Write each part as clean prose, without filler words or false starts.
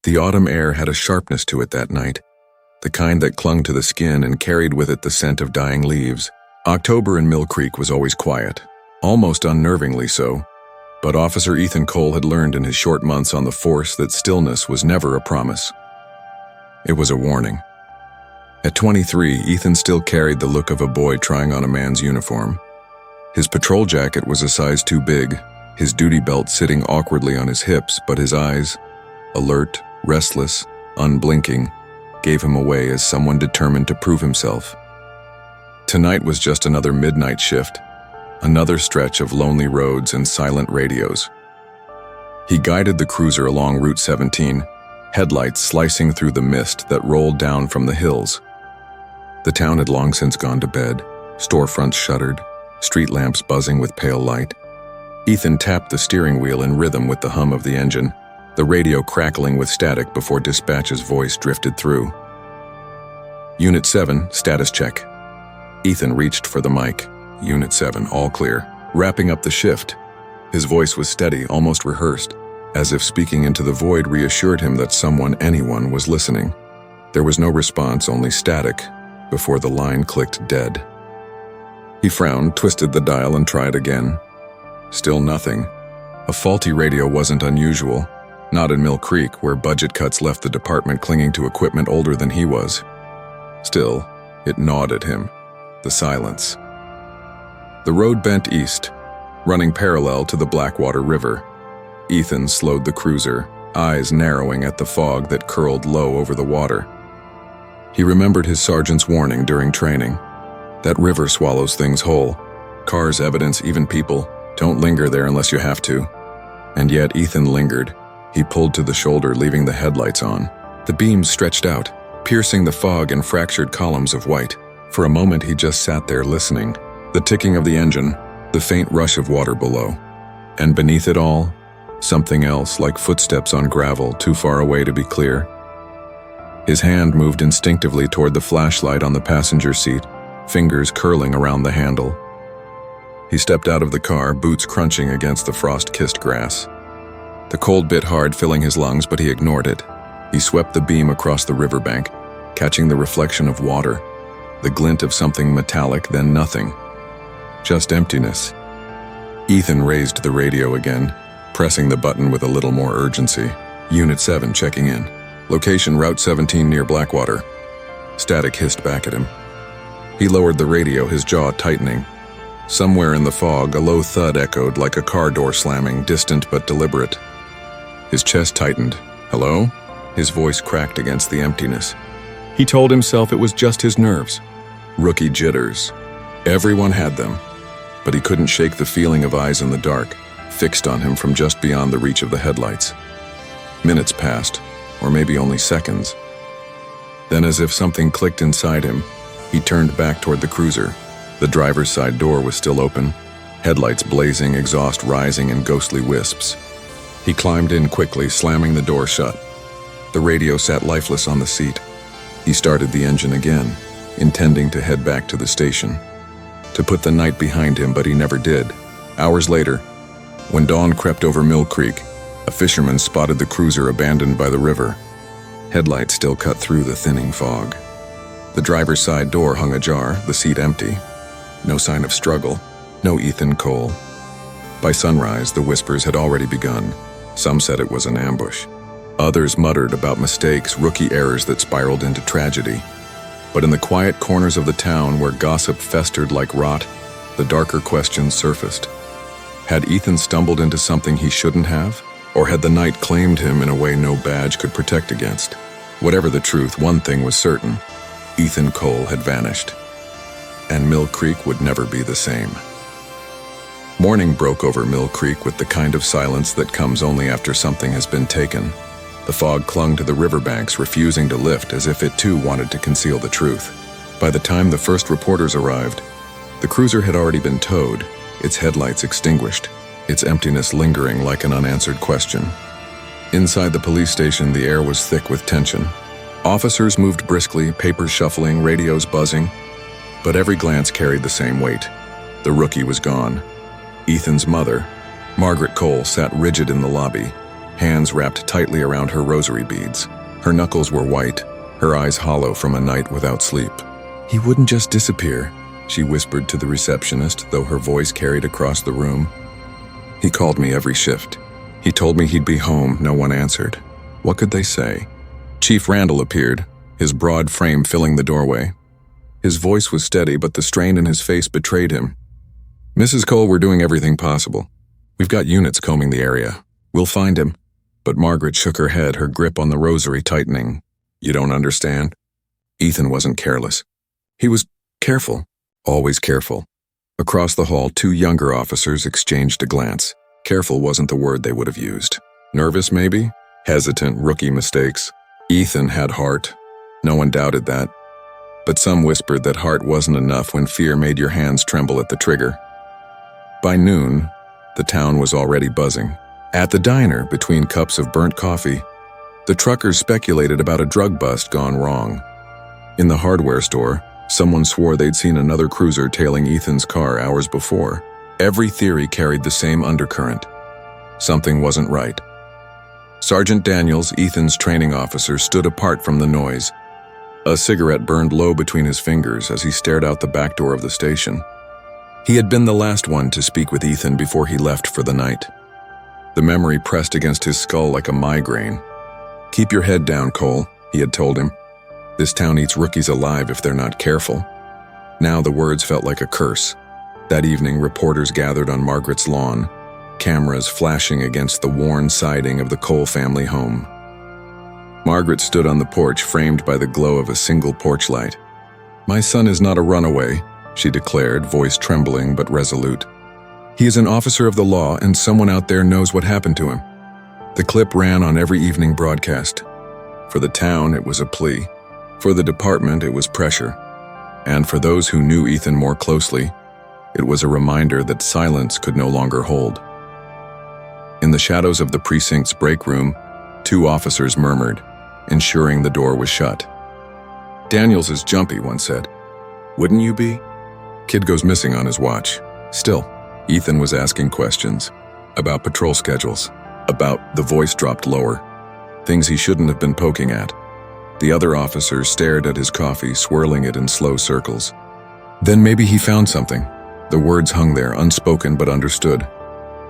The autumn air had a sharpness to it that night, the kind that clung to the skin and carried with it the scent of dying leaves. October in Mill Creek was always quiet, almost unnervingly so, but Officer Ethan Cole had learned in his short months on the force that stillness was never a promise. It was a warning. At 23, Ethan still carried the look of a boy trying on a man's uniform. His patrol jacket was a size too big, his duty belt sitting awkwardly on his hips, but his eyes, alert, restless, unblinking, gave him away as someone determined to prove himself. Tonight was just another midnight shift, another stretch of lonely roads and silent radios. He guided the cruiser along Route 17, headlights slicing through the mist that rolled down from the hills. The town had long since gone to bed, storefronts shuttered, street lamps buzzing with pale light. Ethan tapped the steering wheel in rhythm with the hum of the engine, the radio crackling with static before dispatch's voice drifted through. Unit 7, status check. Ethan reached for the mic. Unit 7, all clear. Wrapping up the shift. His voice was steady, almost rehearsed, as if speaking into the void reassured him that anyone was listening. There was no response, only static, before the line clicked dead. He frowned, twisted the dial, and tried again. Still nothing. A faulty radio wasn't unusual, not in Mill Creek, where budget cuts left the department clinging to equipment older than he was. Still, it gnawed at him. The silence. The road bent east, running parallel to the Blackwater River. Ethan slowed the cruiser, eyes narrowing at the fog that curled low over the water. He remembered his sergeant's warning during training. That river swallows things whole. Cars, evidence, even people. Don't linger there unless you have to. And yet Ethan lingered. He pulled to the shoulder, leaving the headlights on. The beams stretched out, piercing the fog in fractured columns of white. For a moment he just sat there listening. The ticking of the engine, the faint rush of water below. And beneath it all, something else, like footsteps on gravel, too far away to be clear. His hand moved instinctively toward the flashlight on the passenger seat, fingers curling around the handle. He stepped out of the car, boots crunching against the frost-kissed grass. The cold bit hard, filling his lungs, but he ignored it. He swept the beam across the riverbank, catching the reflection of water, the glint of something metallic, then nothing. Just emptiness. Ethan raised the radio again, pressing the button with a little more urgency. Unit 7 checking in. Location Route 17 near Blackwater. Static hissed back at him. He lowered the radio, his jaw tightening. Somewhere in the fog, a low thud echoed like a car door slamming, distant but deliberate. His chest tightened. Hello? His voice cracked against the emptiness. He told himself it was just his nerves. Rookie jitters. Everyone had them, but he couldn't shake the feeling of eyes in the dark, fixed on him from just beyond the reach of the headlights. Minutes passed, or maybe only seconds. Then, as if something clicked inside him, he turned back toward the cruiser. The driver's side door was still open, headlights blazing, exhaust rising in ghostly wisps. He climbed in quickly, slamming the door shut. The radio sat lifeless on the seat. He started the engine again, intending to head back to the station, to put the night behind him, but he never did. Hours later, when dawn crept over Mill Creek, a fisherman spotted the cruiser abandoned by the river. Headlights still cut through the thinning fog. The driver's side door hung ajar, the seat empty. No sign of struggle, no Ethan Cole. By sunrise, the whispers had already begun. Some said it was an ambush. Others muttered about mistakes, rookie errors that spiraled into tragedy. But in the quiet corners of the town where gossip festered like rot, the darker questions surfaced. Had Ethan stumbled into something he shouldn't have? Or had the night claimed him in a way no badge could protect against? Whatever the truth, one thing was certain. Ethan Cole had vanished. And Mill Creek would never be the same. Morning broke over Mill Creek with the kind of silence that comes only after something has been taken. The fog clung to the riverbanks, refusing to lift, as if it too wanted to conceal the truth. By the time the first reporters arrived, the cruiser had already been towed, its headlights extinguished, its emptiness lingering like an unanswered question. Inside the police station, the air was thick with tension. Officers moved briskly, papers shuffling, radios buzzing, but every glance carried the same weight. The rookie was gone. Ethan's mother, Margaret Cole, sat rigid in the lobby, hands wrapped tightly around her rosary beads. Her knuckles were white, her eyes hollow from a night without sleep. "He wouldn't just disappear," she whispered to the receptionist, though her voice carried across the room. "He called me every shift. He told me he'd be home." No one answered. What could they say? Chief Randall appeared, his broad frame filling the doorway. His voice was steady, but the strain in his face betrayed him. "Mrs. Cole, we're doing everything possible. We've got units combing the area. We'll find him." But Margaret shook her head, her grip on the rosary tightening. "You don't understand?" Ethan wasn't careless. He was careful, always careful. Across the hall, two younger officers exchanged a glance. Careful wasn't the word they would have used. Nervous, maybe? Hesitant, rookie mistakes. Ethan had heart. No one doubted that. But some whispered that heart wasn't enough when fear made your hands tremble at the trigger. By noon, the town was already buzzing. At the diner, between cups of burnt coffee, the truckers speculated about a drug bust gone wrong. In the hardware store, someone swore they'd seen another cruiser tailing Ethan's car hours before. Every theory carried the same undercurrent. Something wasn't right. Sergeant Daniels, Ethan's training officer, stood apart from the noise. A cigarette burned low between his fingers as he stared out the back door of the station. He had been the last one to speak with Ethan before he left for the night. The memory pressed against his skull like a migraine. "Keep your head down, Cole," he had told him. "This town eats rookies alive if they're not careful." Now the words felt like a curse. That evening, reporters gathered on Margaret's lawn, cameras flashing against the worn siding of the Cole family home. Margaret stood on the porch, framed by the glow of a single porch light. "My son is not a runaway," she declared, voice trembling but resolute. "He is an officer of the law, and someone out there knows what happened to him." The clip ran on every evening broadcast. For the town, it was a plea. For the department, it was pressure. And for those who knew Ethan more closely, it was a reminder that silence could no longer hold. In the shadows of the precinct's break room, two officers murmured, ensuring the door was shut. "Daniels is jumpy," one said. "Wouldn't you be?" "Kid goes missing on his watch." Still, Ethan was asking questions. About patrol schedules. The voice dropped lower. Things he shouldn't have been poking at. The other officers stared at his coffee, swirling it in slow circles. "Then maybe he found something." The words hung there, unspoken but understood.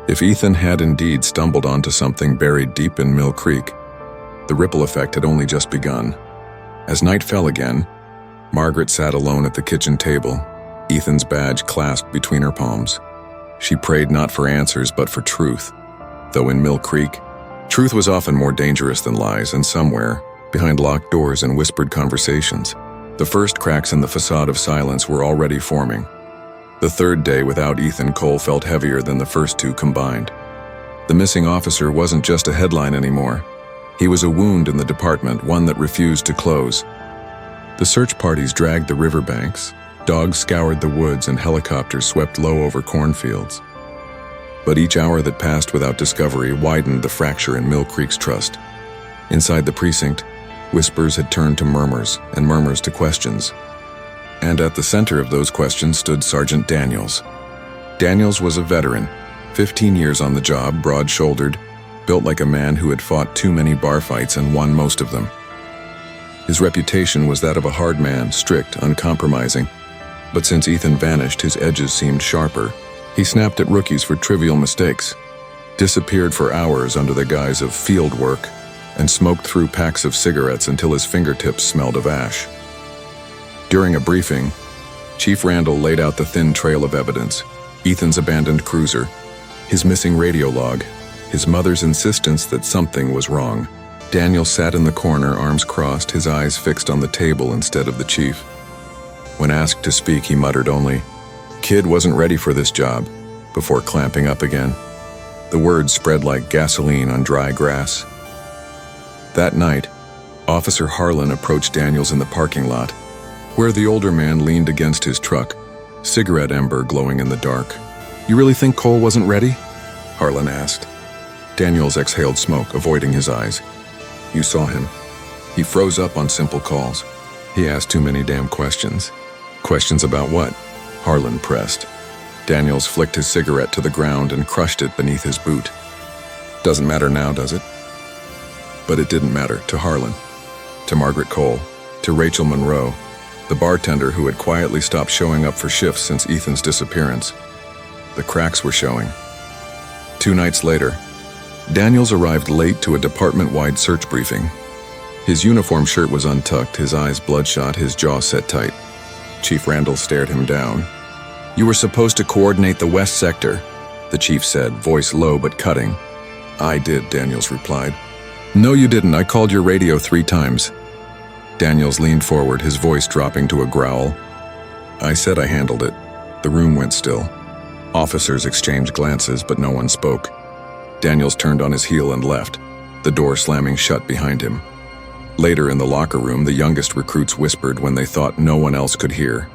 If Ethan had indeed stumbled onto something buried deep in Mill Creek, the ripple effect had only just begun. As night fell again, Margaret sat alone at the kitchen table, Ethan's badge clasped between her palms. She prayed not for answers but for truth, though in Mill Creek, truth was often more dangerous than lies, and somewhere, behind locked doors and whispered conversations, the first cracks in the facade of silence were already forming. The third day without Ethan, Cole felt heavier than the first two combined. The missing officer wasn't just a headline anymore. He was a wound in the department, one that refused to close. The search parties dragged the riverbanks, dogs scoured the woods, and helicopters swept low over cornfields. But each hour that passed without discovery widened the fracture in Mill Creek's trust. Inside the precinct, whispers had turned to murmurs, and murmurs to questions. And at the center of those questions stood Sergeant Daniels. Daniels was a veteran, 15 years on the job, broad-shouldered, built like a man who had fought too many bar fights and won most of them. His reputation was that of a hard man, strict, uncompromising. But since Ethan vanished, his edges seemed sharper. He snapped at rookies for trivial mistakes, disappeared for hours under the guise of field work, and smoked through packs of cigarettes until his fingertips smelled of ash. During a briefing, Chief Randall laid out the thin trail of evidence: Ethan's abandoned cruiser, his missing radio log, his mother's insistence that something was wrong. Daniel sat in the corner, arms crossed, his eyes fixed on the table instead of the chief. When asked to speak, he muttered only, "Kid wasn't ready for this job," before clamping up again. The words spread like gasoline on dry grass. That night, Officer Harlan approached Daniels in the parking lot, where the older man leaned against his truck, cigarette ember glowing in the dark. "You really think Cole wasn't ready?" Harlan asked. Daniels exhaled smoke, avoiding his eyes. "You saw him. He froze up on simple calls. He asked too many damn questions." "Questions about what?" Harlan pressed. Daniels flicked his cigarette to the ground and crushed it beneath his boot. "Doesn't matter now, does it?" But it didn't matter to Harlan, to Margaret Cole, to Rachel Monroe, the bartender who had quietly stopped showing up for shifts since Ethan's disappearance. The cracks were showing. 2 nights later, Daniels arrived late to a department-wide search briefing. His uniform shirt was untucked, his eyes bloodshot, his jaw set tight. Chief Randall stared him down. "You were supposed to coordinate the West Sector," the chief said, voice low but cutting. "I did," Daniels replied. "No, you didn't. I called your radio 3 times. Daniels leaned forward, his voice dropping to a growl. "I said I handled it." The room went still. Officers exchanged glances, but no one spoke. Daniels turned on his heel and left, the door slamming shut behind him. Later in the locker room, the youngest recruits whispered when they thought no one else could hear.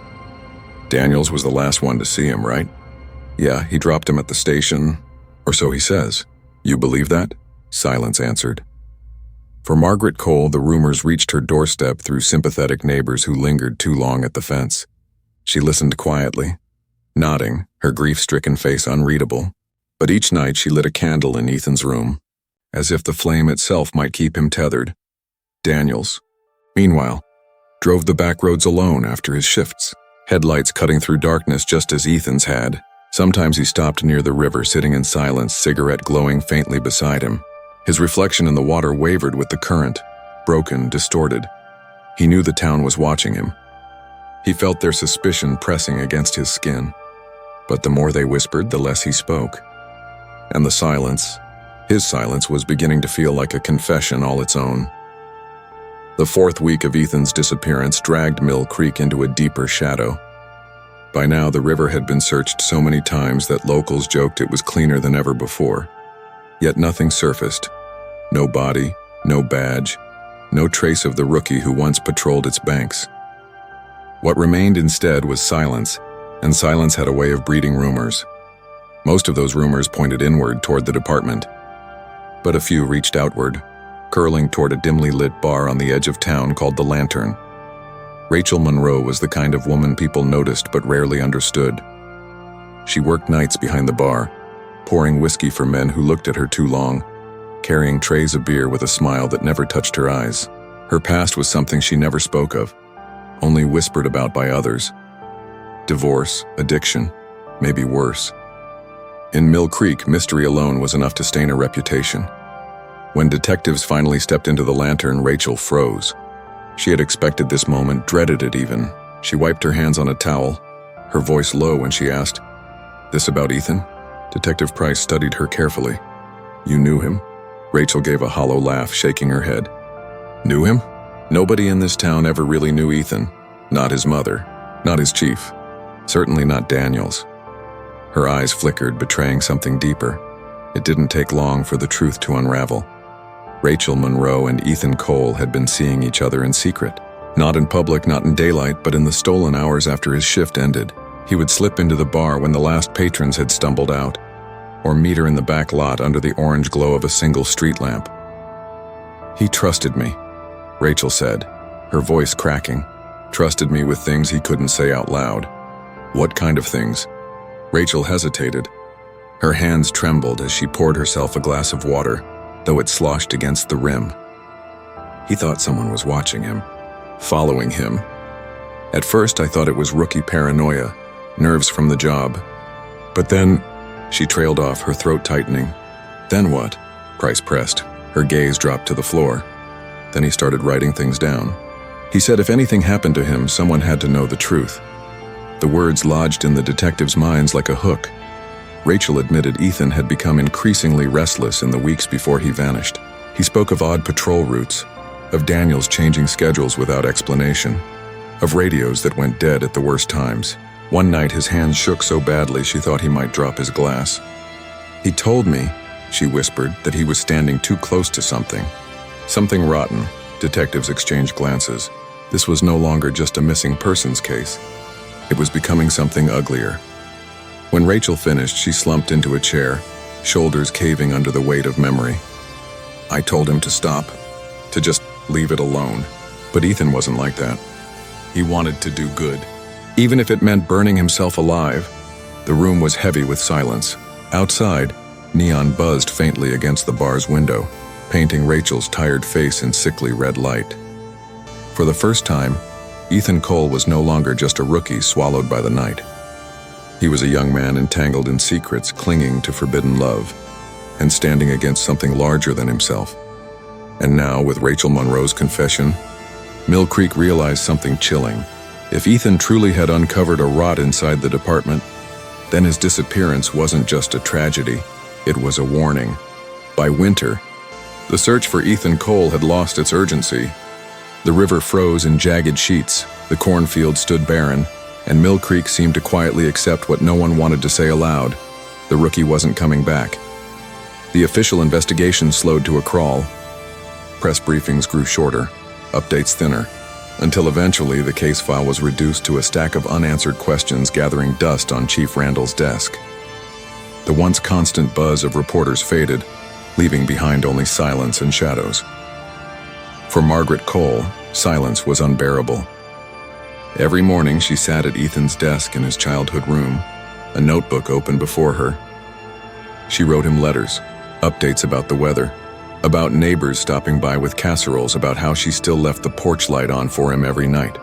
"Daniels was the last one to see him, right?" "Yeah, he dropped him at the station, or so he says." "You believe that?" Silence answered. For Margaret Cole, the rumors reached her doorstep through sympathetic neighbors who lingered too long at the fence. She listened quietly, nodding, her grief-stricken face unreadable. But each night she lit a candle in Ethan's room, as if the flame itself might keep him tethered. Daniels, meanwhile, drove the back roads alone after his shifts, headlights cutting through darkness just as Ethan's had. Sometimes he stopped near the river, sitting in silence, cigarette glowing faintly beside him. His reflection in the water wavered with the current, broken, distorted. He knew the town was watching him. He felt their suspicion pressing against his skin. But the more they whispered, the less he spoke. And the silence, his silence, was beginning to feel like a confession all its own. The 4th week of Ethan's disappearance dragged Mill Creek into a deeper shadow. By now, the river had been searched so many times that locals joked it was cleaner than ever before. Yet nothing surfaced. No body, no badge, no trace of the rookie who once patrolled its banks. What remained instead was silence, and silence had a way of breeding rumors. Most of those rumors pointed inward toward the department, but a few reached outward, curling toward a dimly lit bar on the edge of town called the Lantern. Rachel Monroe was the kind of woman people noticed but rarely understood. She worked nights behind the bar, pouring whiskey for men who looked at her too long, carrying trays of beer with a smile that never touched her eyes. Her past was something she never spoke of, only whispered about by others. Divorce, addiction, maybe worse. In Mill Creek, mystery alone was enough to stain her reputation. When detectives finally stepped into the Lantern, Rachel froze. She had expected this moment, dreaded it even. She wiped her hands on a towel, her voice low when she asked, "This about Ethan?" Detective Price studied her carefully. "You knew him?" Rachel gave a hollow laugh, shaking her head. "Knew him? Nobody in this town ever really knew Ethan. Not his mother, not his chief, certainly not Daniels." Her eyes flickered, betraying something deeper. It didn't take long for the truth to unravel. Rachel Monroe and Ethan Cole had been seeing each other in secret. Not in public, not in daylight, but in the stolen hours after his shift ended. He would slip into the bar when the last patrons had stumbled out, or meet her in the back lot under the orange glow of a single street lamp. "He trusted me," Rachel said, her voice cracking. "Trusted me with things he couldn't say out loud." "What kind of things?" Rachel hesitated. Her hands trembled as she poured herself a glass of water, though it sloshed against the rim. "He thought someone was watching him, following him. At first I thought it was rookie paranoia, nerves from the job. But then," she trailed off, her throat tightening. "Then what?" Price pressed. Her gaze dropped to the floor. Then he started writing things down. He said if anything happened to him, someone had to know the truth. The words lodged in the detectives' minds like a hook. Rachel admitted Ethan had become increasingly restless in the weeks before he vanished. He spoke of odd patrol routes, of Daniels changing schedules without explanation, of radios that went dead at the worst times. One night his hands shook so badly she thought he might drop his glass. "He told me," she whispered, "that he was standing too close to something. Something rotten." Detectives exchanged glances. This was no longer just a missing persons case. It was becoming something uglier. When Rachel finished, she slumped into a chair, shoulders caving under the weight of memory. "I told him to stop, to just leave it alone. But Ethan wasn't like that. He wanted to do good, even if it meant burning himself alive." The room was heavy with silence. Outside, neon buzzed faintly against the bar's window. painting Rachel's tired face in sickly red light. For the first time, Ethan Cole was no longer just a rookie swallowed by the night. He was a young man entangled in secrets, clinging to forbidden love, and standing against something larger than himself. And now, with Rachel Monroe's confession, Mill Creek realized something chilling. If Ethan truly had uncovered a rot inside the department, then his disappearance wasn't just a tragedy, it was a warning. By winter, the search for Ethan Cole had lost its urgency. The river froze in jagged sheets, the cornfield stood barren, and Mill Creek seemed to quietly accept what no one wanted to say aloud: the rookie wasn't coming back. The official investigation slowed to a crawl. Press briefings grew shorter, updates thinner, until eventually the case file was reduced to a stack of unanswered questions gathering dust on Chief Randall's desk. The once constant buzz of reporters faded, leaving behind only silence and shadows. For Margaret Cole, silence was unbearable. Every morning she sat at Ethan's desk in his childhood room, a notebook open before her. She wrote him letters, updates about the weather, about neighbors stopping by with casseroles, about how she still left the porch light on for him every night.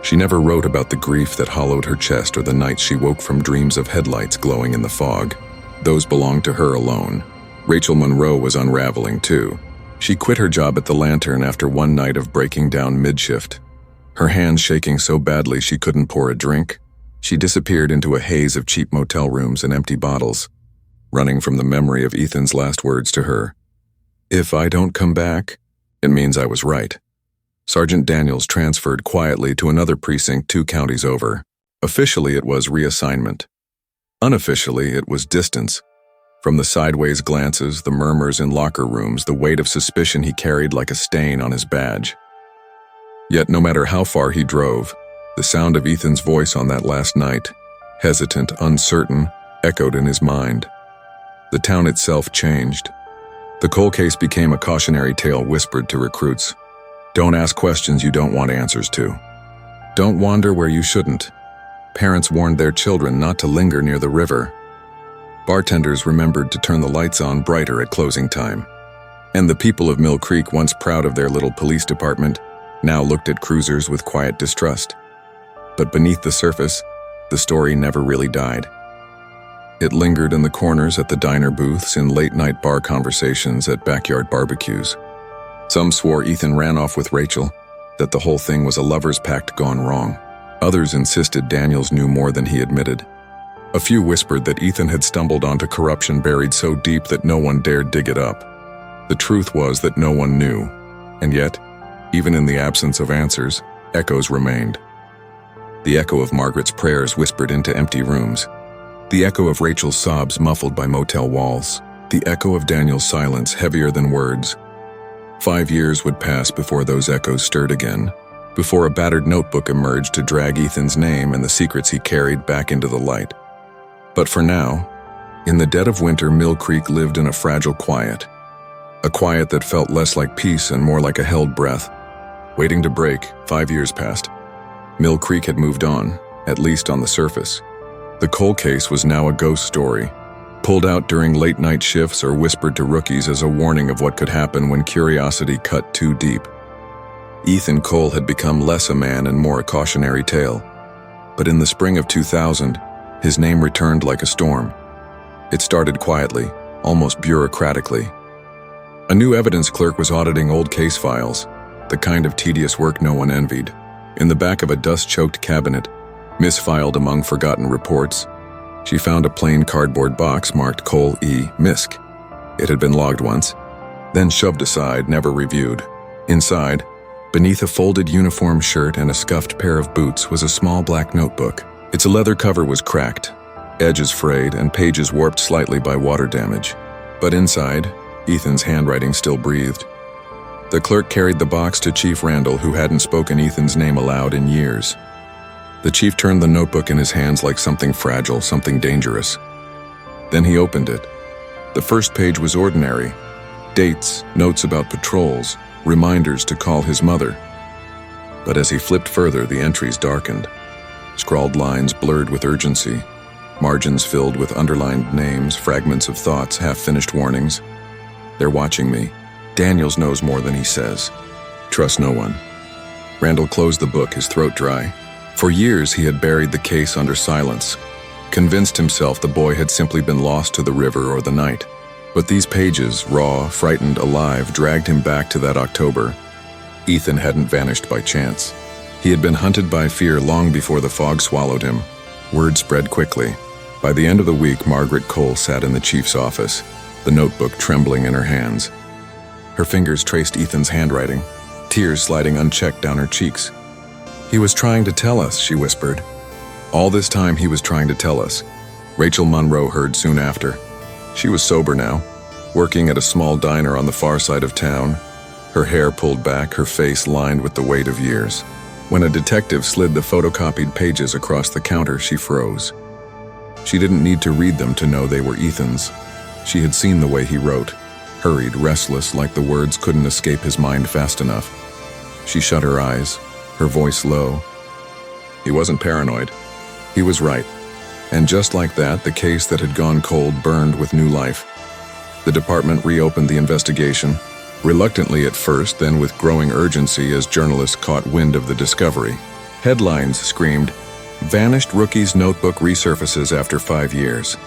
She never wrote about the grief that hollowed her chest or the nights she woke from dreams of headlights glowing in the fog. Those belonged to her alone. Rachel Monroe was unraveling too. She quit her job at the Lantern after one night of breaking down mid-shift. Her hands shaking so badly she couldn't pour a drink. She disappeared into a haze of cheap motel rooms and empty bottles, running from the memory of Ethan's last words to her. "If I don't come back, it means I was right." Sergeant Daniels transferred quietly to another precinct 2 counties over. Officially, it was reassignment. Unofficially, it was distance. From the sideways glances, the murmurs in locker rooms, the weight of suspicion he carried like a stain on his badge. Yet no matter how far he drove, the sound of Ethan's voice on that last night, hesitant, uncertain, echoed in his mind. The town itself changed. The Cole case became a cautionary tale whispered to recruits. Don't ask questions you don't want answers to. Don't wander where you shouldn't. Parents warned their children not to linger near the river. Bartenders remembered to turn the lights on brighter at closing time. And the people of Mill Creek, once proud of their little police department, now looked at cruisers with quiet distrust. But beneath the surface, the story never really died. It lingered in the corners at the diner booths, in late-night bar conversations, at backyard barbecues. Some swore Ethan ran off with Rachel, that the whole thing was a lover's pact gone wrong. Others insisted Daniels knew more than he admitted. A few whispered that Ethan had stumbled onto corruption buried so deep that no one dared dig it up. The truth was that no one knew, and yet, even in the absence of answers, echoes remained. The echo of Margaret's prayers whispered into empty rooms. The echo of Rachel's sobs muffled by motel walls. The echo of Daniel's silence heavier than words. 5 years would pass before those echoes stirred again, before a battered notebook emerged to drag Ethan's name and the secrets he carried back into the light. But for now, in the dead of winter, Mill Creek lived in a fragile quiet. A quiet that felt less like peace and more like a held breath. Waiting to break, 5 years passed. Mill Creek had moved on, at least on the surface. The Cole case was now a ghost story, pulled out during late-night shifts or whispered to rookies as a warning of what could happen when curiosity cut too deep. Ethan Cole had become less a man and more a cautionary tale. But in the spring of 2000, his name returned like a storm. It started quietly, almost bureaucratically. A new evidence clerk was auditing old case files, the kind of tedious work no one envied. In the back of a dust-choked cabinet, misfiled among forgotten reports, she found a plain cardboard box marked Cole E. Misk. It had been logged once, then shoved aside, never reviewed. Inside, beneath a folded uniform shirt and a scuffed pair of boots, was a small black notebook. Its leather cover was cracked, edges frayed, and pages warped slightly by water damage. But inside, Ethan's handwriting still breathed. The clerk carried the box to Chief Randall, who hadn't spoken Ethan's name aloud in years. The chief turned the notebook in his hands like something fragile, something dangerous. Then he opened it. The first page was ordinary. Dates, notes about patrols, reminders to call his mother. But as he flipped further, the entries darkened. Scrawled lines blurred with urgency, margins filled with underlined names, fragments of thoughts, half-finished warnings. "They're watching me. Daniels knows more than he says. Trust no one. Randall closed the book, his throat dry. For years he had buried the case under silence, convinced himself the boy had simply been lost to the river or the night. But these pages, raw, frightened, alive, dragged him back to that October. Ethan hadn't vanished by chance. He had been hunted by fear long before the fog swallowed him. Word spread quickly. By the end of the week, Margaret Cole sat in the chief's office, the notebook trembling in her hands. Her fingers traced Ethan's handwriting, tears sliding unchecked down her cheeks. "He was trying to tell us," she whispered. All this time he was trying to tell us. Rachel Monroe heard soon after. She was sober now, working at a small diner on the far side of town, her hair pulled back, her face lined with the weight of years. When a detective slid the photocopied pages across the counter, she froze. She didn't need to read them to know they were Ethan's. She had seen the way he wrote, hurried, restless, like the words couldn't escape his mind fast enough. She shut her eyes, her voice low. He wasn't paranoid. He was right. And just like that, the case that had gone cold burned with new life. The department reopened the investigation, reluctantly at first, then with growing urgency as journalists caught wind of the discovery. Headlines screamed, "Vanished rookie's notebook resurfaces after 5 years."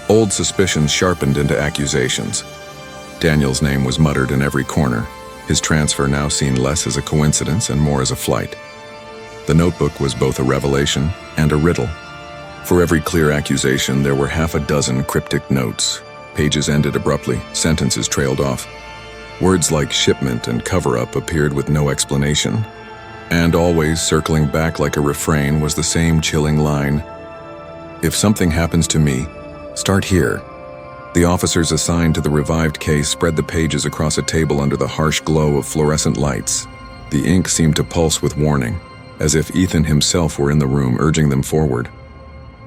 Old suspicions sharpened into accusations. Daniel's name was muttered in every corner, his transfer now seen less as a coincidence and more as a flight. The notebook was both a revelation and a riddle. For every clear accusation, there were half a dozen cryptic notes. Pages ended abruptly, sentences trailed off. Words like shipment and cover-up appeared with no explanation. And always circling back like a refrain was the same chilling line, "If something happens to me, start here." The officers assigned to the revived case spread the pages across a table under the harsh glow of fluorescent lights. The ink seemed to pulse with warning, as if Ethan himself were in the room urging them forward.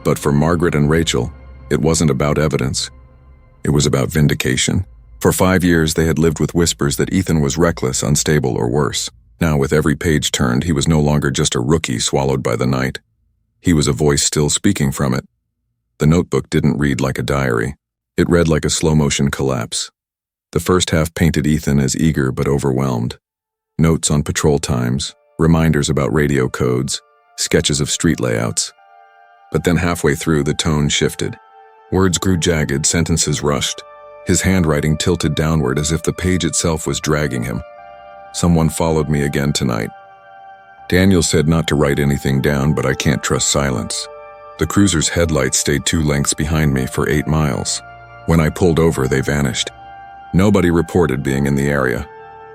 But for Margaret and Rachel, it wasn't about evidence. It was about vindication. For 5 years, they had lived with whispers that Ethan was reckless, unstable, or worse. Now, with every page turned, he was no longer just a rookie swallowed by the night. He was a voice still speaking from it. The notebook didn't read like a diary. It read like a slow-motion collapse. The first half painted Ethan as eager but overwhelmed. Notes on patrol times, reminders about radio codes, sketches of street layouts. But then halfway through, the tone shifted. Words grew jagged, sentences rushed. His handwriting tilted downward as if the page itself was dragging him. "Someone followed me again tonight. Daniel said not to write anything down, but I can't trust silence. The cruiser's headlights stayed 2 lengths behind me for 8 miles. When I pulled over, they vanished. Nobody reported being in the area.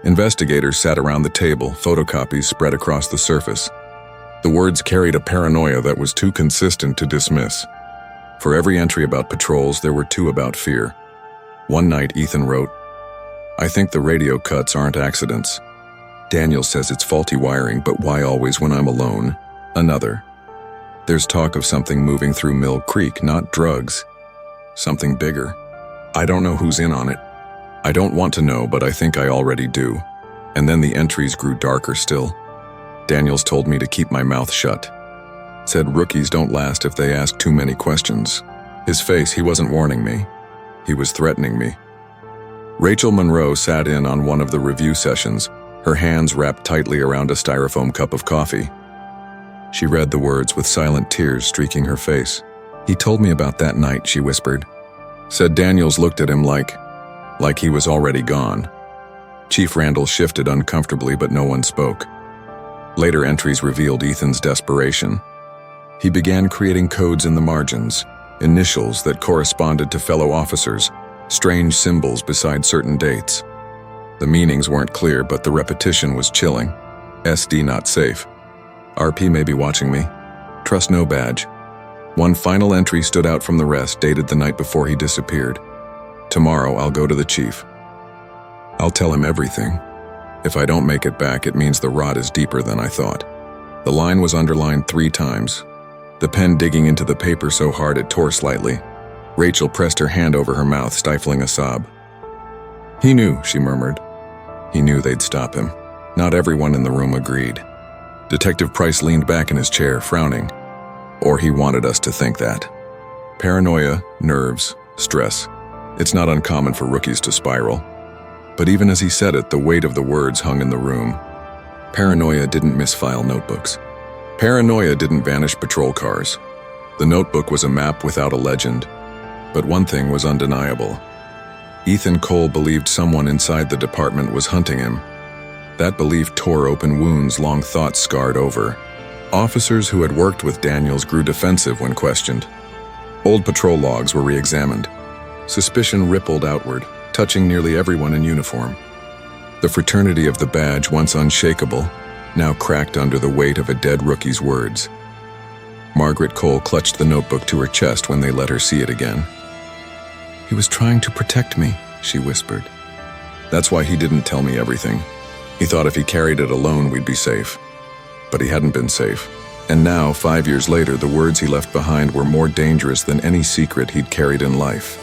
Investigators sat around the table, photocopies spread across the surface. The words carried a paranoia that was too consistent to dismiss. For every entry about patrols, there were 2 about fear. One night, Ethan wrote, "I think the radio cuts aren't accidents. Daniel says it's faulty wiring, but why always when I'm alone?" Another, "There's talk of something moving through Mill Creek, not drugs. Something bigger. I don't know who's in on it. I don't want to know, but I think I already do." And then the entries grew darker still. "Daniels told me to keep my mouth shut. Said rookies don't last if they ask too many questions." His face, he wasn't warning me. He was threatening me. Rachel Monroe sat in on one of the review sessions, her hands wrapped tightly around a styrofoam cup of coffee. She read the words with silent tears streaking her face. "He told me about that night," she whispered. Said Daniels looked at him like he was already gone. Chief Randall shifted uncomfortably, but no one spoke. Later entries revealed Ethan's desperation. He began creating codes in the margins, initials that corresponded to fellow officers, strange symbols beside certain dates. The meanings weren't clear, but the repetition was chilling. SD not safe. RP may be watching me. Trust no badge. One final entry stood out from the rest, dated the night before he disappeared. "Tomorrow I'll go to the chief. I'll tell him everything. If I don't make it back, it means the rot is deeper than I thought." The line was underlined 3 times, the pen digging into the paper so hard it tore slightly. Rachel pressed her hand over her mouth, stifling a sob. "He knew," she murmured. "He knew they'd stop him." Not everyone in the room agreed. Detective Price leaned back in his chair, frowning. Or he wanted us to think that. Paranoia, nerves, stress. It's not uncommon for rookies to spiral. But even as he said it, the weight of the words hung in the room. Paranoia didn't misfile notebooks. Paranoia didn't vanish patrol cars. The notebook was a map without a legend. But one thing was undeniable. Ethan Cole believed someone inside the department was hunting him. That belief tore open wounds long thought scarred over. Officers who had worked with Daniels grew defensive when questioned. Old patrol logs were re-examined. Suspicion rippled outward, touching nearly everyone in uniform. The fraternity of the badge, once unshakable, now cracked under the weight of a dead rookie's words. Margaret Cole clutched the notebook to her chest when they let her see it again. "He was trying to protect me," she whispered. "That's why he didn't tell me everything. He thought if he carried it alone, we'd be safe." But he hadn't been safe. And now, 5 years later, the words he left behind were more dangerous than any secret he'd carried in life.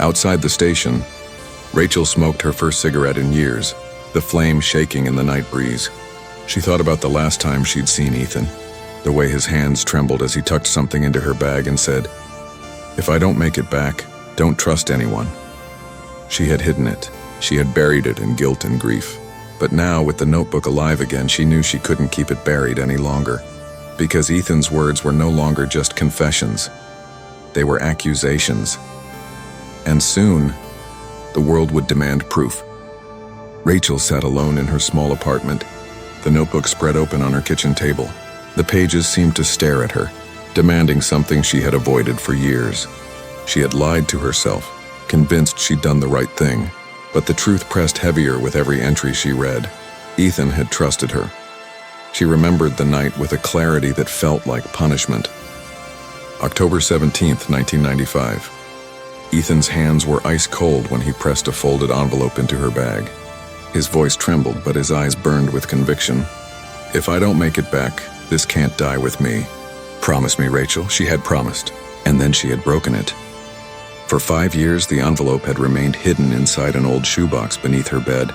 Outside the station, Rachel smoked her first cigarette in years, the flame shaking in the night breeze. She thought about the last time she'd seen Ethan, the way his hands trembled as he tucked something into her bag and said, "If I don't make it back, don't trust anyone." She had hidden it. She had buried it in guilt and grief. But now, with the notebook alive again, she knew she couldn't keep it buried any longer. Because Ethan's words were no longer just confessions. They were accusations. And soon, the world would demand proof. Rachel sat alone in her small apartment, the notebook spread open on her kitchen table. The pages seemed to stare at her, demanding something she had avoided for years. She had lied to herself, convinced she'd done the right thing. But the truth pressed heavier with every entry she read. Ethan had trusted her. She remembered the night with a clarity that felt like punishment. October 17th, 1995. Ethan's hands were ice cold when he pressed a folded envelope into her bag. His voice trembled, but his eyes burned with conviction. "If I don't make it back, this can't die with me. Promise me, Rachel," she had promised, and then she had broken it. For 5 years, the envelope had remained hidden inside an old shoebox beneath her bed,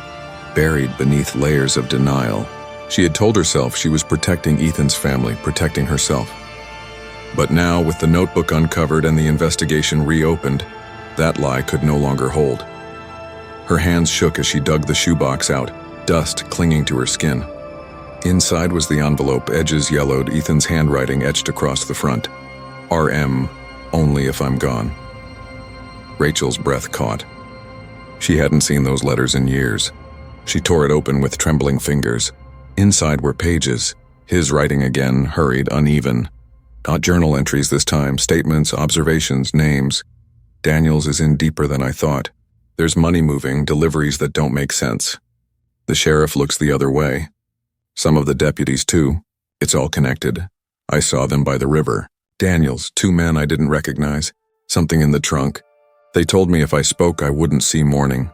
buried beneath layers of denial. She had told herself she was protecting Ethan's family, protecting herself. But now, with the notebook uncovered and the investigation reopened, that lie could no longer hold. Her hands shook as she dug the shoebox out, dust clinging to her skin. Inside was the envelope, edges yellowed, Ethan's handwriting etched across the front. "RM, only if I'm gone." Rachel's breath caught. She hadn't seen those letters in years. She tore it open with trembling fingers. Inside were pages, his writing again, hurried, uneven. Not journal entries this time, statements, observations, names. "Daniels is in deeper than I thought. There's money moving, deliveries that don't make sense. The sheriff looks the other way. Some of the deputies too. It's all connected. I saw them by the river. Daniels, 2 men I didn't recognize. Something in the trunk. They told me if I spoke I wouldn't see morning.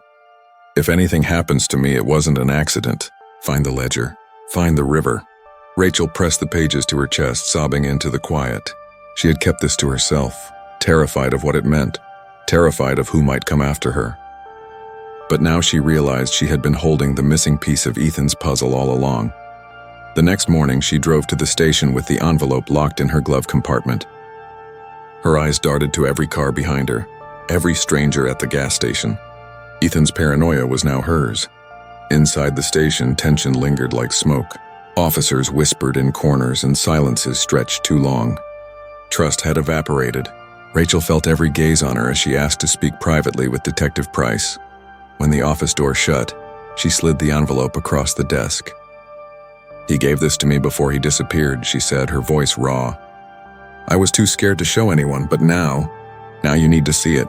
If anything happens to me, it wasn't an accident. Find the ledger. Find the river." Rachel pressed the pages to her chest, sobbing into the quiet. She had kept this to herself, terrified of what it meant, terrified of who might come after her. But now she realized she had been holding the missing piece of Ethan's puzzle all along. The next morning, she drove to the station with the envelope locked in her glove compartment. Her eyes darted to every car behind her, every stranger at the gas station. Ethan's paranoia was now hers. Inside the station, tension lingered like smoke. Officers whispered in corners and silences stretched too long. Trust had evaporated. Rachel felt every gaze on her as she asked to speak privately with Detective Price. When the office door shut, she slid the envelope across the desk. "He gave this to me before he disappeared," she said, her voice raw. "I was too scared to show anyone, but now you need to see it."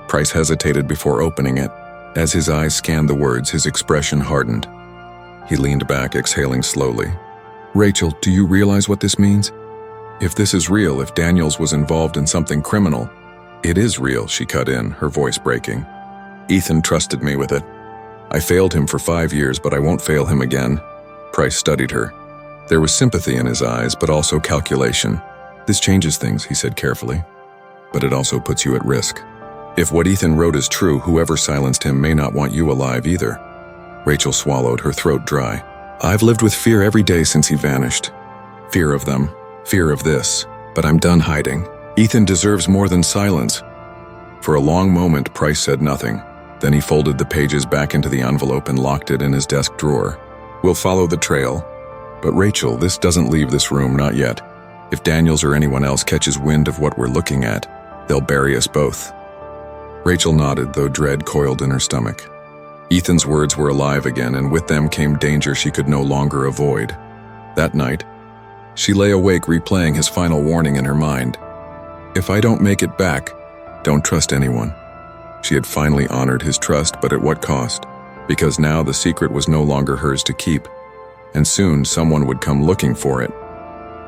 Price hesitated before opening it. As his eyes scanned the words, his expression hardened. He leaned back, exhaling slowly. "Rachel, do you realize what this means? If this is real, if Daniels was involved in something criminal—" "It is real," she cut in, her voice breaking. "Ethan trusted me with it. I failed him for 5 years, but I won't fail him again." Price studied her. There was sympathy in his eyes, but also calculation. "This changes things," he said carefully. "But it also puts you at risk. If what Ethan wrote is true, whoever silenced him may not want you alive either." Rachel swallowed, her throat dry. "I've lived with fear every day since he vanished. Fear of them, fear of this. But I'm done hiding. Ethan deserves more than silence." For a long moment, Price said nothing. Then he folded the pages back into the envelope and locked it in his desk drawer. "We'll follow the trail. But Rachel, this doesn't leave this room, not yet. If Daniels or anyone else catches wind of what we're looking at, they'll bury us both." Rachel nodded, though dread coiled in her stomach. Ethan's words were alive again, and with them came danger she could no longer avoid. That night, she lay awake replaying his final warning in her mind. "If I don't make it back, don't trust anyone." She had finally honored his trust, but at what cost? Because now the secret was no longer hers to keep, and soon someone would come looking for it.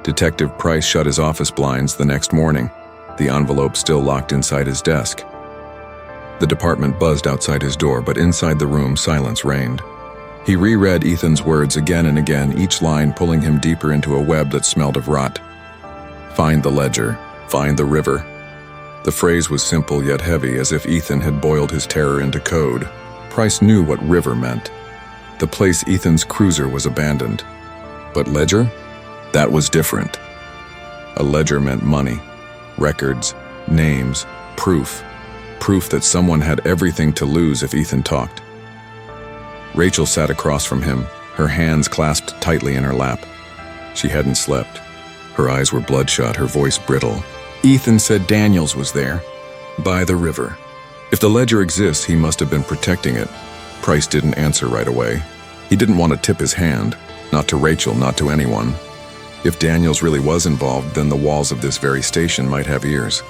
Detective Price shut his office blinds the next morning, the envelope still locked inside his desk. The department buzzed outside his door, but inside the room silence reigned. He reread Ethan's words again and again, each line pulling him deeper into a web that smelled of rot. "Find the ledger, find the river." The phrase was simple yet heavy, as if Ethan had boiled his terror into code. Price knew what river meant. The place Ethan's cruiser was abandoned. But ledger? That was different. A ledger meant money, records, names, proof. Proof that someone had everything to lose if Ethan talked. Rachel sat across from him, her hands clasped tightly in her lap. She hadn't slept. Her eyes were bloodshot, her voice brittle. "Ethan said Daniels was there, by the river. If the ledger exists, he must have been protecting it." Price didn't answer right away. He didn't want to tip his hand, not to Rachel, not to anyone. If Daniels really was involved, then the walls of this very station might have ears.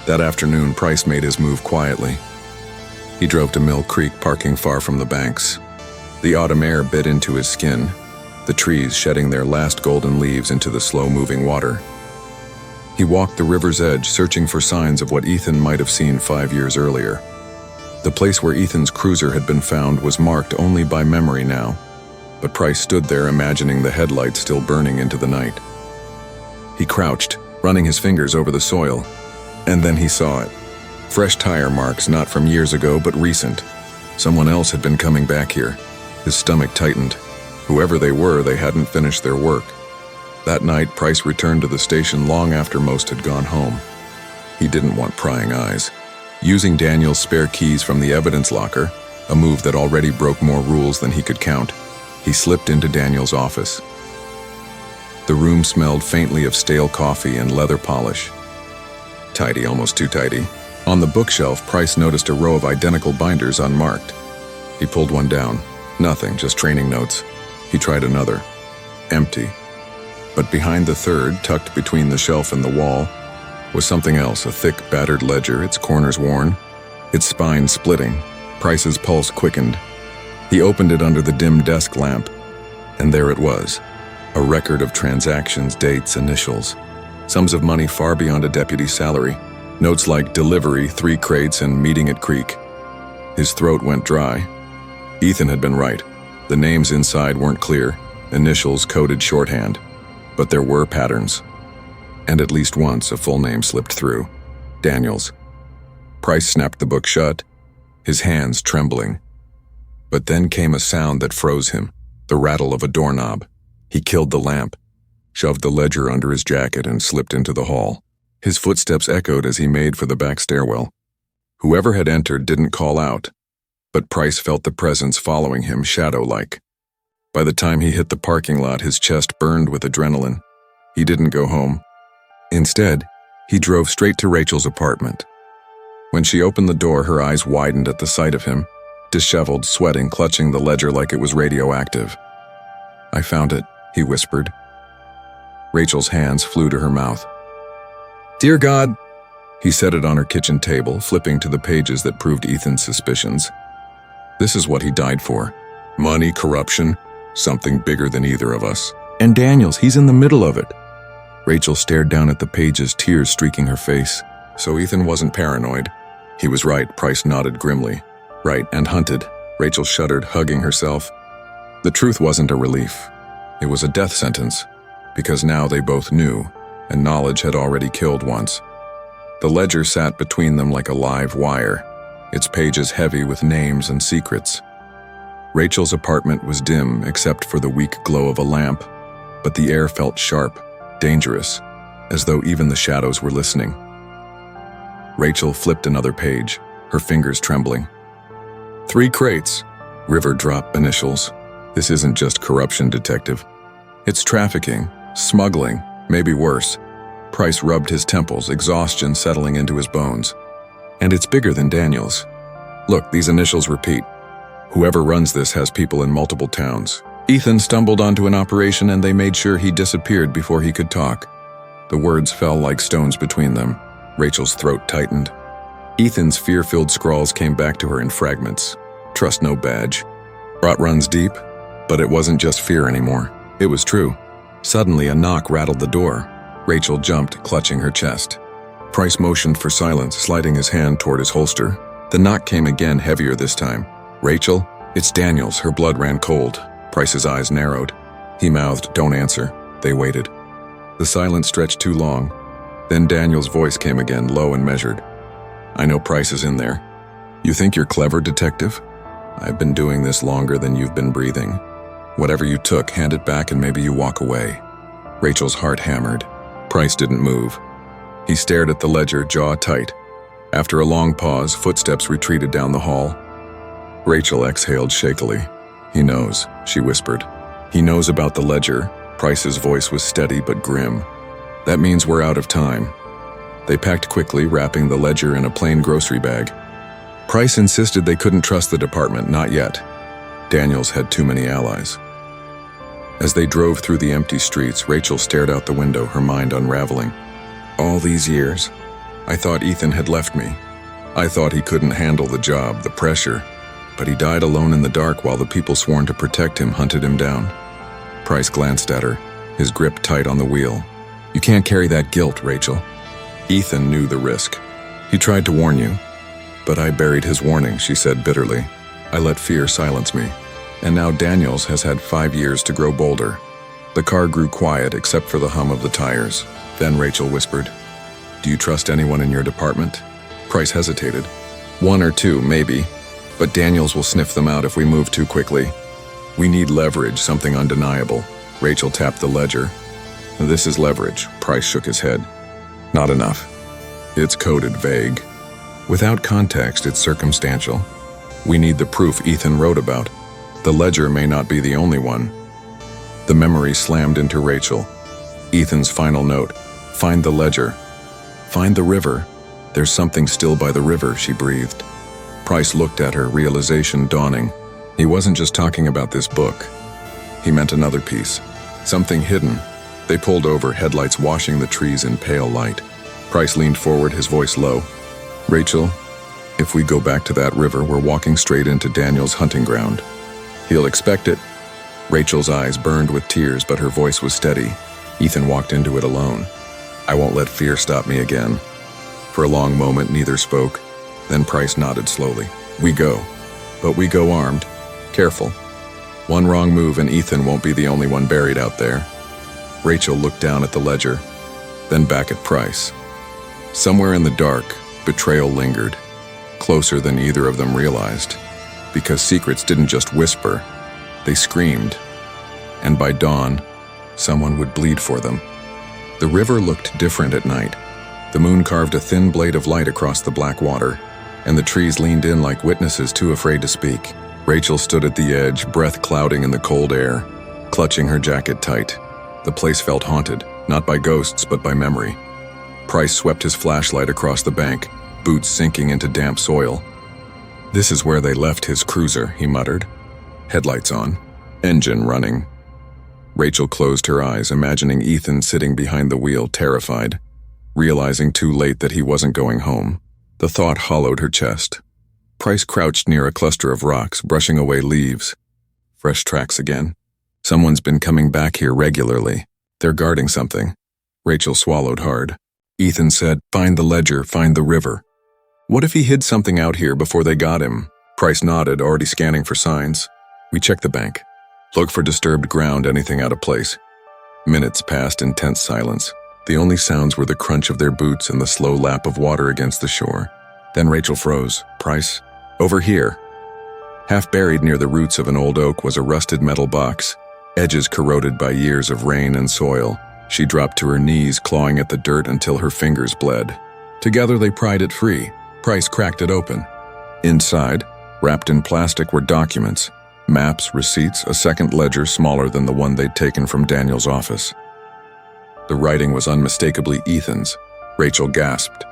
That afternoon, Price made his move quietly. He drove to Mill Creek, parking far from the banks. The autumn air bit into his skin, the trees shedding their last golden leaves into the slow-moving water. He walked the river's edge, searching for signs of what Ethan might have seen 5 years earlier. The place where Ethan's cruiser had been found was marked only by memory now, but Price stood there imagining the headlights still burning into the night. He crouched, running his fingers over the soil, and then he saw it. Fresh tire marks, not from years ago, but recent. Someone else had been coming back here. His stomach tightened. Whoever they were, they hadn't finished their work. That night, Price returned to the station long after most had gone home. He didn't want prying eyes. Using Daniel's spare keys from the evidence locker, a move that already broke more rules than he could count, he slipped into Daniel's office. The room smelled faintly of stale coffee and leather polish. Tidy, almost too tidy. On the bookshelf, Price noticed a row of identical binders unmarked. He pulled one down. Nothing, just training notes. He tried another. Empty. But behind the third, tucked between the shelf and the wall, was something else, a thick, battered ledger, its corners worn, its spine splitting. Price's pulse quickened. He opened it under the dim desk lamp, and there it was, a record of transactions, dates, initials, sums of money far beyond a deputy's salary, notes like delivery, 3 crates, and meeting at creek. His throat went dry. Ethan had been right. The names inside weren't clear, initials coded shorthand, but there were patterns. And at least once a full name slipped through. Daniels. Price snapped the book shut, his hands trembling. But then came a sound that froze him, the rattle of a doorknob. He killed the lamp, shoved the ledger under his jacket, and slipped into the hall. His footsteps echoed as he made for the back stairwell. Whoever had entered didn't call out, but Price felt the presence following him, shadow-like. By the time he hit the parking lot, his chest burned with adrenaline. He didn't go home. Instead, he drove straight to Rachel's apartment. When she opened the door, her eyes widened at the sight of him, disheveled, sweating, clutching the ledger like it was radioactive. "I found it," he whispered. Rachel's hands flew to her mouth. "Dear God," he set it on her kitchen table, flipping to the pages that proved Ethan's suspicions. This is what he died for. Money, corruption, something bigger than either of us. And Daniels, he's in the middle of it. Rachel stared down at the pages, tears streaking her face. So Ethan wasn't paranoid. He was right, Price nodded grimly. Right, and hunted. Rachel shuddered, hugging herself. The truth wasn't a relief. It was a death sentence, because now they both knew, and knowledge had already killed once. The ledger sat between them like a live wire, its pages heavy with names and secrets. Rachel's apartment was dim except for the weak glow of a lamp, but the air felt sharp, dangerous, as though even the shadows were listening. Rachel flipped another page, her fingers trembling. 3 crates. River drop initials. This isn't just corruption, detective. It's trafficking, smuggling, maybe worse. Price rubbed his temples, exhaustion settling into his bones. And it's bigger than Daniel's. Look, these initials repeat. Whoever runs this has people in multiple towns. Ethan stumbled onto an operation and they made sure he disappeared before he could talk. The words fell like stones between them. Rachel's throat tightened. Ethan's fear-filled scrawls came back to her in fragments. Trust no badge. Rot runs deep, but it wasn't just fear anymore. It was true. Suddenly, a knock rattled the door. Rachel jumped, clutching her chest. Price motioned for silence, sliding his hand toward his holster. The knock came again, heavier this time. Rachel? It's Daniels. Her blood ran cold. Price's eyes narrowed. He mouthed, "Don't answer." They waited. The silence stretched too long. Then Daniel's voice came again, low and measured. "I know Price is in there. You think you're clever, detective? I've been doing this longer than you've been breathing. Whatever you took, hand it back and maybe you walk away." Rachel's heart hammered. Price didn't move. He stared at the ledger, jaw tight. After a long pause, footsteps retreated down the hall. Rachel exhaled shakily. "He knows," she whispered. "He knows about the ledger." Price's voice was steady but grim. "That means we're out of time." They packed quickly, wrapping the ledger in a plain grocery bag. Price insisted they couldn't trust the department, not yet. Daniels had too many allies. As they drove through the empty streets, Rachel stared out the window, her mind unraveling. All these years, I thought Ethan had left me. I thought he couldn't handle the job, the pressure. But he died alone in the dark while the people sworn to protect him hunted him down. Price glanced at her, his grip tight on the wheel. "You can't carry that guilt, Rachel." Ethan knew the risk. "He tried to warn you. But I buried his warning," she said bitterly. "I let fear silence me. And now Daniels has had 5 years to grow bolder." The car grew quiet except for the hum of the tires. Then Rachel whispered, "Do you trust anyone in your department?" Price hesitated. "1 or 2, maybe. But Daniels will sniff them out if we move too quickly. We need leverage, something undeniable." Rachel tapped the ledger. "This is leverage." Price shook his head. "Not enough. It's coded vague. Without context, it's circumstantial. We need the proof Ethan wrote about. The ledger may not be the only one." The memory slammed into Rachel. Ethan's final note. "Find the ledger. Find the river. There's something still by the river," she breathed. Price looked at her, realization dawning. He wasn't just talking about this book. He meant another piece. Something hidden. They pulled over, headlights washing the trees in pale light. Price leaned forward, his voice low. "Rachel, if we go back to that river, we're walking straight into Daniel's hunting ground. He'll expect it." Rachel's eyes burned with tears, but her voice was steady. Ethan walked into it alone. "I won't let fear stop me again." For a long moment, neither spoke. Then Price nodded slowly. "We go. But we go armed. Careful. One wrong move and Ethan won't be the only one buried out there." Rachel looked down at the ledger, then back at Price. Somewhere in the dark, betrayal lingered, closer than either of them realized. Because secrets didn't just whisper, they screamed. And by dawn, someone would bleed for them. The river looked different at night. The moon carved a thin blade of light across the black water, and the trees leaned in like witnesses too afraid to speak. Rachel stood at the edge, breath clouding in the cold air, clutching her jacket tight. The place felt haunted, not by ghosts but by memory. Price swept his flashlight across the bank, boots sinking into damp soil. "This is where they left his cruiser," he muttered. Headlights on, engine running. Rachel closed her eyes, imagining Ethan sitting behind the wheel, terrified, realizing too late that he wasn't going home. The thought hollowed her chest. Price crouched near a cluster of rocks, brushing away leaves. Fresh tracks again. Someone's been coming back here regularly. They're guarding something. Rachel swallowed hard. Ethan said, "Find the ledger, find the river." What if he hid something out here before they got him? Price nodded, already scanning for signs. "We checked the bank. Look for disturbed ground, anything out of place." Minutes passed in tense silence. The only sounds were the crunch of their boots and the slow lap of water against the shore. Then Rachel froze. "Price, over here." Half buried near the roots of an old oak was a rusted metal box, edges corroded by years of rain and soil. She dropped to her knees, clawing at the dirt until her fingers bled. Together they pried it free. Price cracked it open. Inside, Wrapped in plastic were documents, maps, receipts, a second ledger smaller than the one they'd taken from Daniel's office. The writing was unmistakably Ethan's. Rachel gasped.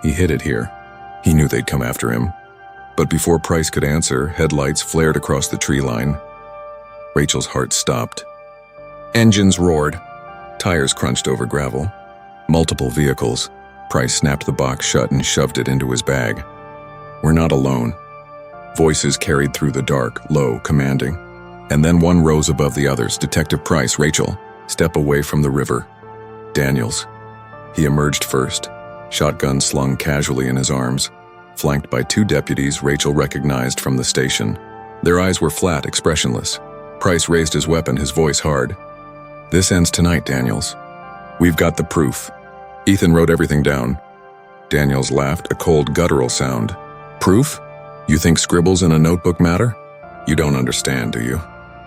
He hid it here. He knew they'd come after him. But before Price could answer, headlights flared across the tree line. Rachel's heart stopped. Engines roared. Tires crunched over gravel. Multiple vehicles. Price snapped the box shut and shoved it into his bag. We're not alone. Voices carried through the dark, low, commanding. And then one rose above the others. Detective Price, Rachel, step away from the river. Daniels. He emerged first, shotgun slung casually in his arms, flanked by two deputies Rachel recognized from the station. Their eyes were flat, expressionless. Price raised his weapon, his voice hard. This ends tonight, Daniels. We've got the proof. Ethan wrote everything down. Daniels laughed, a cold, guttural sound. Proof? You think scribbles in a notebook matter? You don't understand, do you?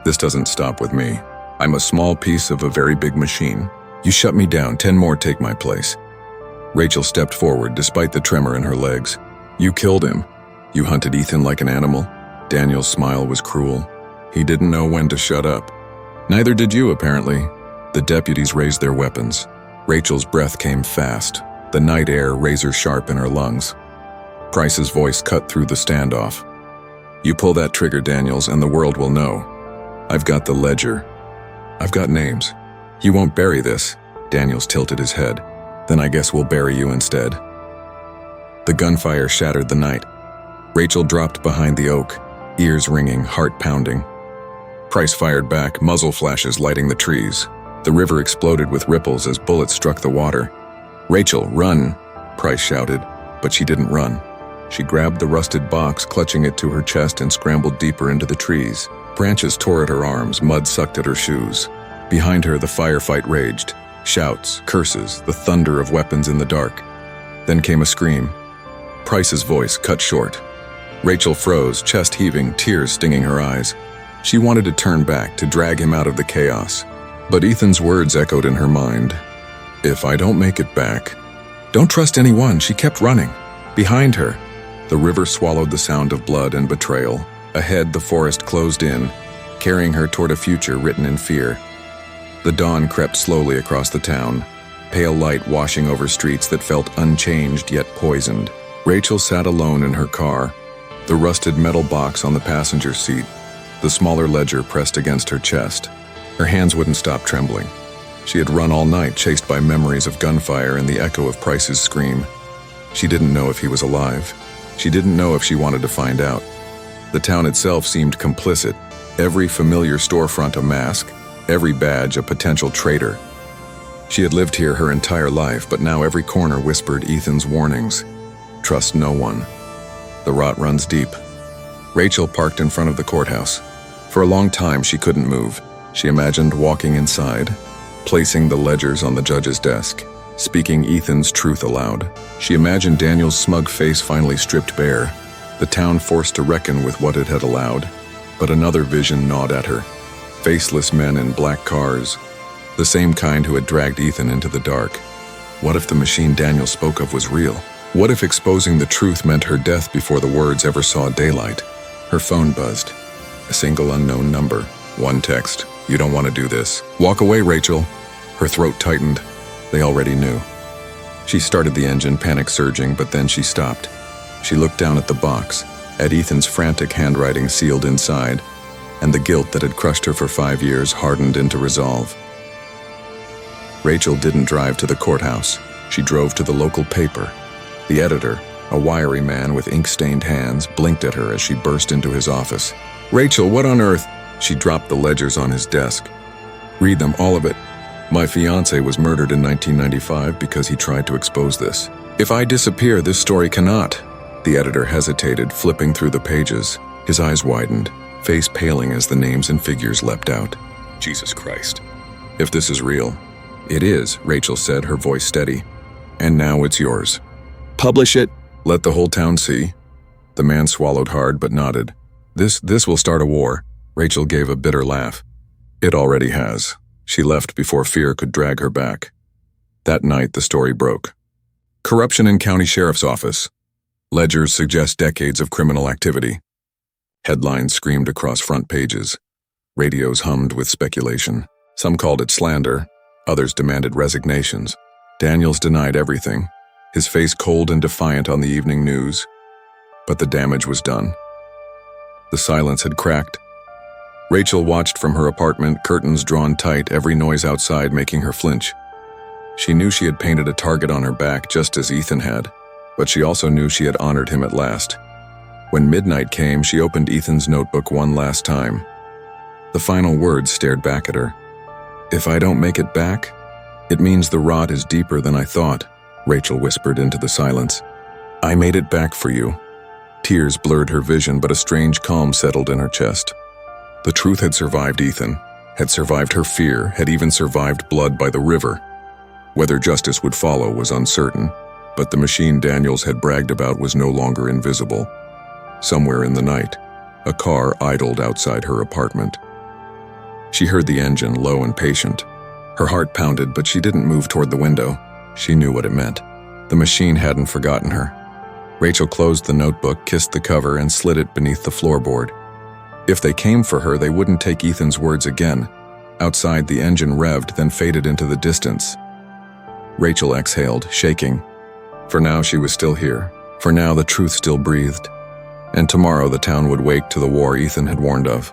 This doesn't stop with me. I'm a small piece of a very big machine. You shut me down, 10 more take my place. Rachel stepped forward, despite the tremor in her legs. You killed him. You hunted Ethan like an animal. Daniel's smile was cruel. He didn't know when to shut up. Neither did you, apparently. The deputies raised their weapons. Rachel's breath came fast, the night air razor sharp in her lungs. Price's voice cut through the standoff. You pull that trigger, Daniels, and the world will know. I've got the ledger. I've got names. You won't bury this. Daniels tilted his head. Then I guess we'll bury you instead. The gunfire shattered the night. Rachel dropped behind the oak, ears ringing, heart pounding. Price fired back, muzzle flashes lighting the trees. The river exploded with ripples as bullets struck the water. Rachel, run! Price shouted, but she didn't run. She grabbed the rusted box, clutching it to her chest, and scrambled deeper into the trees. Branches tore at her arms, mud sucked at her shoes. Behind her, the firefight raged. Shouts, curses, the thunder of weapons in the dark. Then came a scream. Price's voice cut short. Rachel froze, chest heaving, tears stinging her eyes. She wanted to turn back, to drag him out of the chaos. But Ethan's words echoed in her mind. If I don't make it back. Don't trust anyone, she kept running. Behind her, the river swallowed the sound of blood and betrayal. Ahead, the forest closed in, carrying her toward a future written in fear. The dawn crept slowly across the town, pale light washing over streets that felt unchanged yet poisoned. Rachel sat alone in her car, the rusted metal box on the passenger seat, the smaller ledger pressed against her chest. Her hands wouldn't stop trembling. She had run all night, chased by memories of gunfire and the echo of Price's scream. She didn't know if he was alive. She didn't know if she wanted to find out. The town itself seemed complicit, every familiar storefront a mask, every badge a potential traitor. She had lived here her entire life, but now every corner whispered Ethan's warnings. Trust no one. The rot runs deep. Rachel parked in front of the courthouse. For a long time, she couldn't move. She imagined walking inside, placing the ledgers on the judge's desk, speaking Ethan's truth aloud. She imagined Daniel's smug face finally stripped bare, the town forced to reckon with what it had allowed. But another vision gnawed at her. Faceless men in black cars, the same kind who had dragged Ethan into the dark. What if the machine Daniel spoke of was real? What if exposing the truth meant her death before the words ever saw daylight? Her phone buzzed. A single unknown number. One text. You don't want to do this. Walk away, Rachel. Her throat tightened. They already knew. She started the engine, panic surging, but then she stopped. She looked down at the box, at Ethan's frantic handwriting sealed inside, and the guilt that had crushed her for 5 years hardened into resolve. Rachel didn't drive to the courthouse. She drove to the local paper. The editor, a wiry man with ink-stained hands, blinked at her as she burst into his office. Rachel, what on earth? She dropped the ledgers on his desk. Read them, all of it. My fiancé was murdered in 1995 because he tried to expose this. If I disappear, this story cannot. The editor hesitated, flipping through the pages. His eyes widened, face paling as the names and figures leapt out. Jesus Christ. If this is real. It is, Rachel said, her voice steady. And now it's yours. Publish it. Let the whole town see. The man swallowed hard but nodded. This will start a war. Rachel gave a bitter laugh. It already has. She left before fear could drag her back. That night, the story broke. Corruption in county sheriff's office. Ledgers suggest decades of criminal activity. Headlines screamed across front pages. Radios hummed with speculation. Some called it slander, others demanded resignations. Daniels denied everything, his face cold and defiant on the evening news. But the damage was done. The silence had cracked. Rachel watched from her apartment, curtains drawn tight, every noise outside making her flinch. She knew she had painted a target on her back just as Ethan had, but she also knew she had honored him at last. When midnight came, she opened Ethan's notebook one last time. The final words stared back at her. "If I don't make it back, it means the rot is deeper than I thought," Rachel whispered into the silence. "I made it back for you." Tears blurred her vision, but a strange calm settled in her chest. The truth had survived Ethan, had survived her fear, had even survived blood by the river. Whether justice would follow was uncertain, but the machine Daniels had bragged about was no longer invisible. Somewhere in the night, a car idled outside her apartment. She heard the engine, low and patient. Her heart pounded, but she didn't move toward the window. She knew what it meant. The machine hadn't forgotten her. Rachel closed the notebook, kissed the cover, and slid it beneath the floorboard. If they came for her, they wouldn't take Ethan's words again. Outside, the engine revved, then faded into the distance. Rachel exhaled, shaking. For now, she was still here. For now, the truth still breathed. And tomorrow, the town would wake to the war Ethan had warned of.